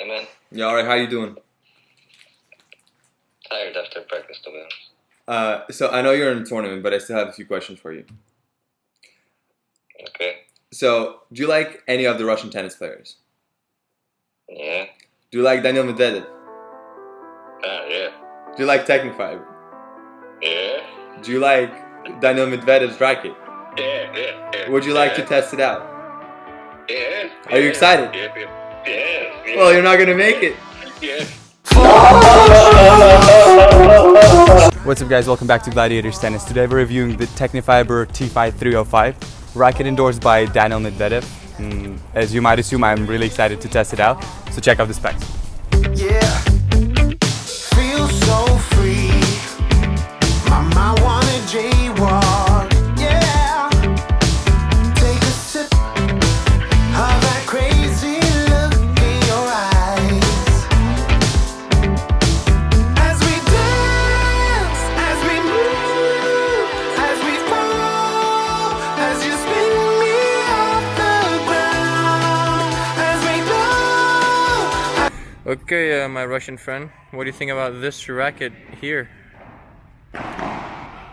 Hey man, Yeah, alright, how you doing? tired after practice to be honest. So I know you're in a tournament, but I still have a few questions for you. Okay. So, do you like any of the Russian tennis players? Yeah. Do you like Daniil Medvedev? Yeah. Do you like Tecnifibre? Yeah. Do you like Daniil Medvedev's racket? Yeah. Would you like to test it out? Yeah. Are you excited? Yeah. Well, you're not gonna make it. Yeah. What's up guys, welcome back to Gladiatorstennis. Today we're reviewing the Tecnifibre TFight 305, racket endorsed by Daniil Medvedev. As you might assume, I'm really excited to test it out, so check out the specs. Yeah, feel so free. My mind wanted jaywalk. Yeah, take a sip of that crazy look in your eyes. As we dance, as we move, as we fall, as you spin me off the ground, as we go. Okay, my Russian friend, what do you think about this racket here?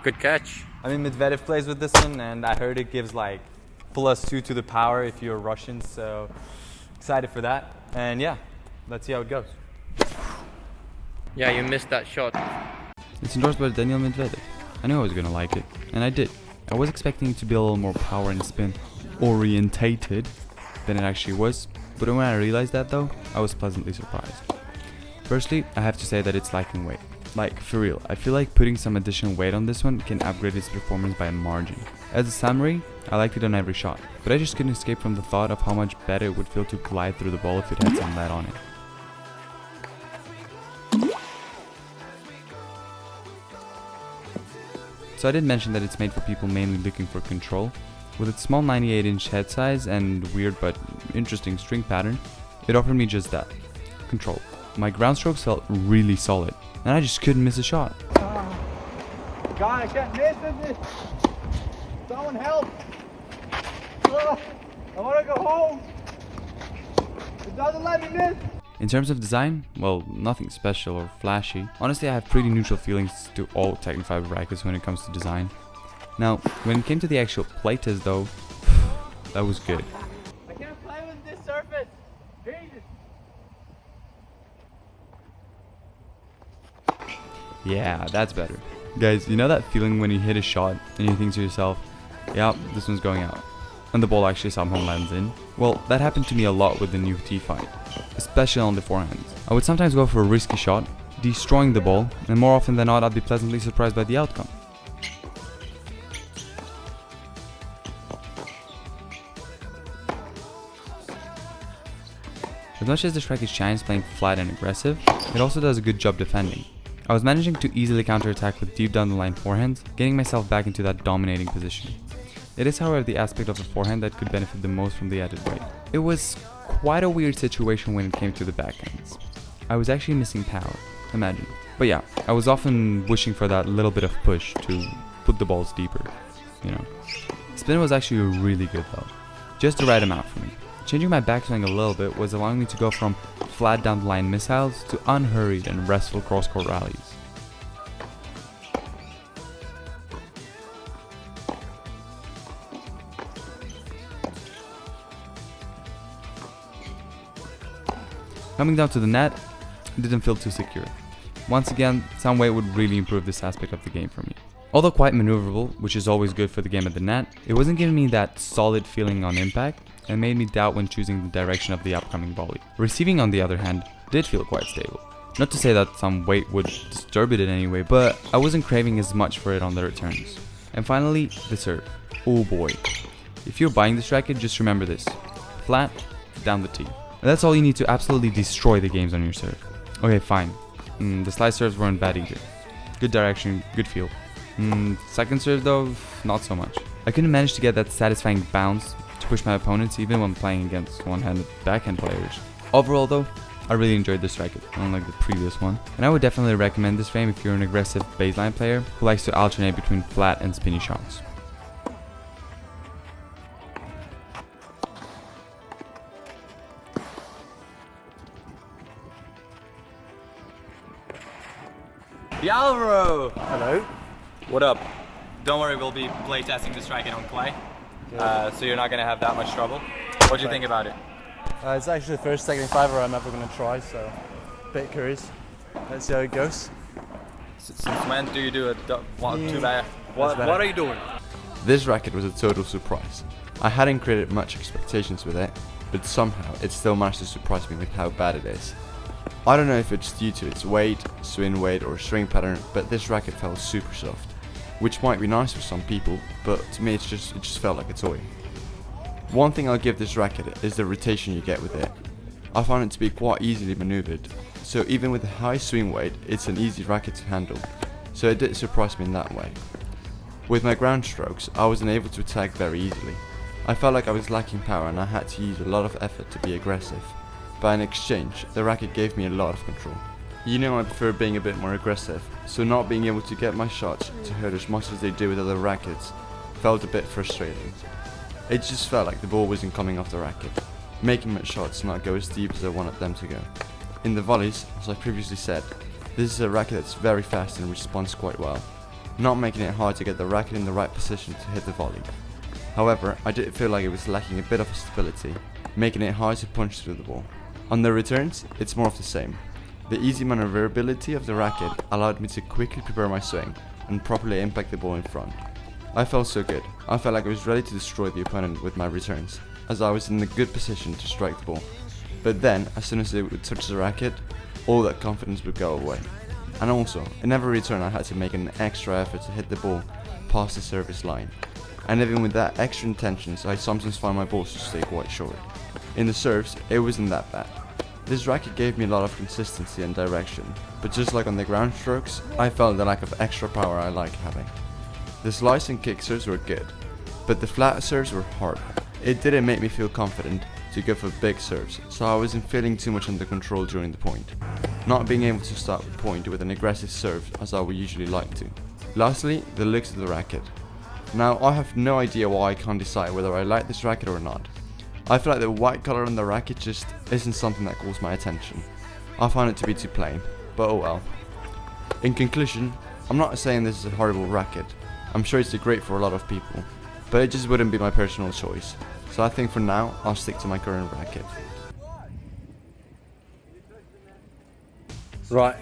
Good catch. I mean, Medvedev plays with this one, and I heard it gives like +2 to the power if you're Russian, so excited for that. And yeah, let's see how it goes. Yeah, you missed that shot. It's endorsed by Daniil Medvedev. I knew I was gonna like it, and I did. I was expecting it to be a little more power and spin orientated than it actually was, but when I realized that though, I was pleasantly surprised. Firstly, I have to say that it's lacking weight. Like, for real, I feel like putting some additional weight on this one can upgrade its performance by a margin. As a summary, I liked it on every shot, but I just couldn't escape from the thought of how much better it would feel to glide through the ball if it had some lead on it. So I did mention that it's made for people mainly looking for control. With its small 98-inch head size and weird but interesting string pattern, it offered me just that, control. My ground strokes felt really solid, and I just couldn't miss a shot. God, I can't miss this! Someone help! I want to go home! It doesn't let me miss! In terms of design, well, nothing special or flashy. Honestly, I have pretty neutral feelings to all Tecnifibre rackets when it comes to design. Now, when it came to the actual playtest though, that was good. I can't play with this surface! Jesus! Yeah, that's better. Guys, you know that feeling when you hit a shot and you think to yourself, yeah, this one's going out, and the ball actually somehow lands in? Well, that happened to me a lot with the new TFight, especially on the forehands. I would sometimes go for a risky shot, destroying the ball, and more often than not I'd be pleasantly surprised by the outcome. As much as this racket shines playing flat and aggressive, it also does a good job defending. I was managing to easily counterattack with deep down the line forehands, getting myself back into that dominating position. It is however the aspect of the forehand that could benefit the most from the added weight. It was quite a weird situation when it came to the backhands. I was actually missing power, imagine. But yeah, I was often wishing for that little bit of push to put the balls deeper, you know. Spin was actually really good though, just the right amount for me. Changing my backswing a little bit was allowing me to go from flat down the line missiles to unhurried and restful cross-court rallies. Coming down to the net, it didn't feel too secure. Once again, some weight would really improve this aspect of the game for me. Although quite maneuverable, which is always good for the game at the net, it wasn't giving me that solid feeling on impact and made me doubt when choosing the direction of the upcoming volley. Receiving, on the other hand, did feel quite stable. Not to say that some weight would disturb it in any way, but I wasn't craving as much for it on the returns. And finally, the serve. Oh boy. If you're buying this racket, just remember this. Flat, down the tee. And that's all you need to absolutely destroy the games on your serve. Okay, fine. The slide serves weren't bad either. Good direction, good feel. Second serve though, not so much. I couldn't manage to get that satisfying bounce to push my opponents even when playing against one-handed backhand players. Overall though, I really enjoyed this racket, unlike the previous one, and I would definitely recommend this frame if you're an aggressive baseline player who likes to alternate between flat and spinny shots. Alvaro! Hello. What up? Don't worry, we'll be play testing this racket on clay, so you're not gonna have that much trouble. What do you think about it? It's actually the first Tecnifibre I'm ever going to try, so a bit curious. Let's see how it goes. Since when do you do it? Too bad. What are you doing? This racket was a total surprise. I hadn't created much expectations with it, but somehow it still managed to surprise me with how bad it is. I don't know if it's due to its weight, swing weight or string pattern, but this racket felt super soft, which might be nice for some people, but to me it just felt like a toy. One thing I'll give this racket is the rotation you get with it. I found it to be quite easily maneuvered, so even with a high swing weight, it's an easy racket to handle, so it did surprise me in that way. With my ground strokes, I wasn't able to attack very easily. I felt like I was lacking power and I had to use a lot of effort to be aggressive, but in exchange, the racket gave me a lot of control. You know I prefer being a bit more aggressive, so not being able to get my shots to hurt as much as they do with other rackets felt a bit frustrating. It just felt like the ball wasn't coming off the racket, making my shots not go as deep as I wanted them to go. In the volleys, as I previously said, this is a racket that's very fast and responds quite well, not making it hard to get the racket in the right position to hit the volley. However, I did feel like it was lacking a bit of stability, making it hard to punch through the ball. On the returns, it's more of the same. The easy maneuverability of the racket allowed me to quickly prepare my swing and properly impact the ball in front. I felt so good. I felt like I was ready to destroy the opponent with my returns, as I was in a good position to strike the ball. But then, as soon as it would touch the racket, all that confidence would go away. And also, in every return I had to make an extra effort to hit the ball past the service line. And even with that extra intentions, I sometimes find my balls to stay quite short. In the serves, it wasn't that bad. This racket gave me a lot of consistency and direction, but just like on the ground strokes, I felt the lack of extra power I like having. The slice and kick serves were good, but the flat serves were horrible. It didn't make me feel confident to go for big serves, so I wasn't feeling too much under control during the point, not being able to start the point with an aggressive serve as I would usually like to. Lastly, the looks of the racket. Now I have no idea why I can't decide whether I like this racket or not. I feel like the white color on the racket just isn't something that calls my attention. I find it to be too plain, but oh well. In conclusion, I'm not saying this is a horrible racket. I'm sure it's great for a lot of people, but it just wouldn't be my personal choice. So I think for now, I'll stick to my current racket. Right,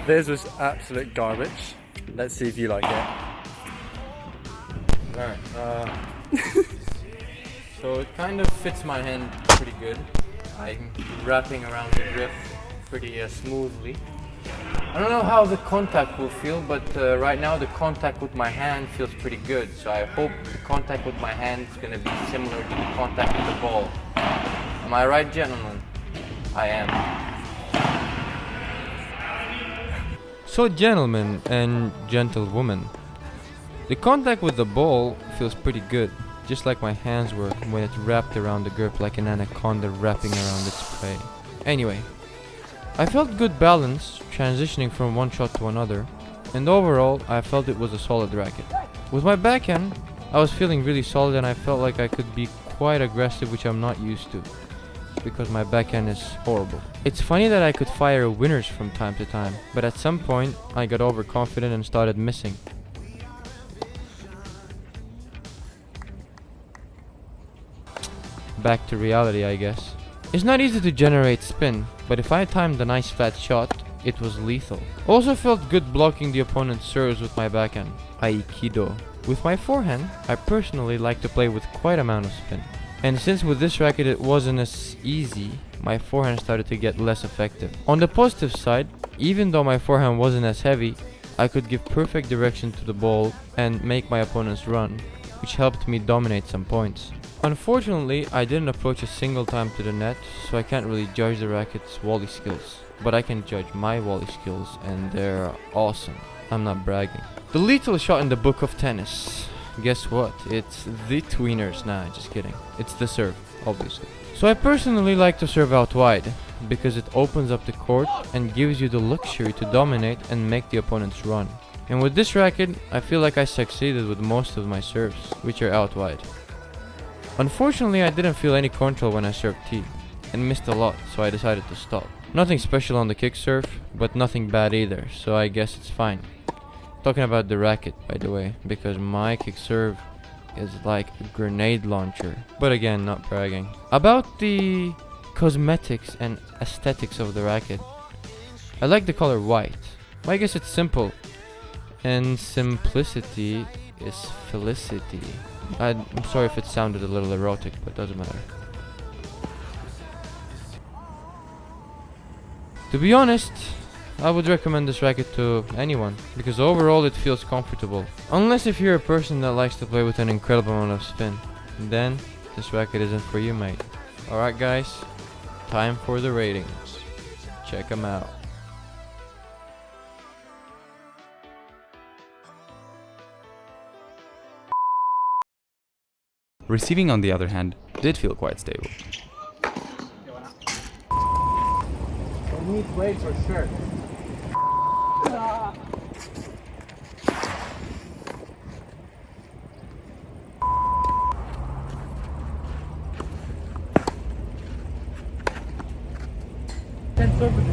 this was absolute garbage. Let's see if you like it. Alright, so it kind of fits my hand pretty good. I'm wrapping around the grip pretty smoothly. I don't know how the contact will feel, but right now the contact with my hand feels pretty good. So I hope the contact with my hand is going to be similar to the contact with the ball. Am I right, gentlemen? I am. So gentlemen and gentlewomen, the contact with the ball feels pretty good, just like my hands were when it's wrapped around the grip like an anaconda wrapping around its prey. Anyway, I felt good balance transitioning from one shot to another, and overall I felt it was a solid racket. With my backhand, I was feeling really solid and I felt like I could be quite aggressive, which I'm not used to, because my backhand is horrible. It's funny that I could fire winners from time to time, but at some point I got overconfident and started missing. Back to reality, I guess. It's not easy to generate spin, but if I timed a nice flat shot, it was lethal. Also felt good blocking the opponent's serves with my backhand, Aikido. With my forehand, I personally like to play with quite amount of spin. And since with this racket it wasn't as easy, my forehand started to get less effective. On the positive side, even though my forehand wasn't as heavy, I could give perfect direction to the ball and make my opponents run, which helped me dominate some points. Unfortunately, I didn't approach a single time to the net, so I can't really judge the racket's volley skills. But I can judge my volley skills, and they're awesome. I'm not bragging. The lethal shot in the book of tennis. Guess what? It's the tweeners. Nah, just kidding. It's the serve, obviously. So I personally like to serve out wide, because it opens up the court and gives you the luxury to dominate and make the opponents run. And with this racket, I feel like I succeeded with most of my serves, which are out wide. Unfortunately, I didn't feel any control when I served T, and missed a lot, so I decided to stop. Nothing special on the kick serve, but nothing bad either, so I guess it's fine. Talking about the racket, by the way, because my kick serve is like a grenade launcher. But again, not bragging. About the cosmetics and aesthetics of the racket, I like the color white. I guess it's simple, and simplicity is felicity. I'm sorry if it sounded a little erotic, but doesn't matter. To be honest, I would recommend this racket to anyone, because overall it feels comfortable. Unless if you're a person that likes to play with an incredible amount of spin, then this racket isn't for you, mate. Alright guys, time for the ratings. Check them out. Receiving, on the other hand, did feel quite stable. We need weight for sure. Can serve with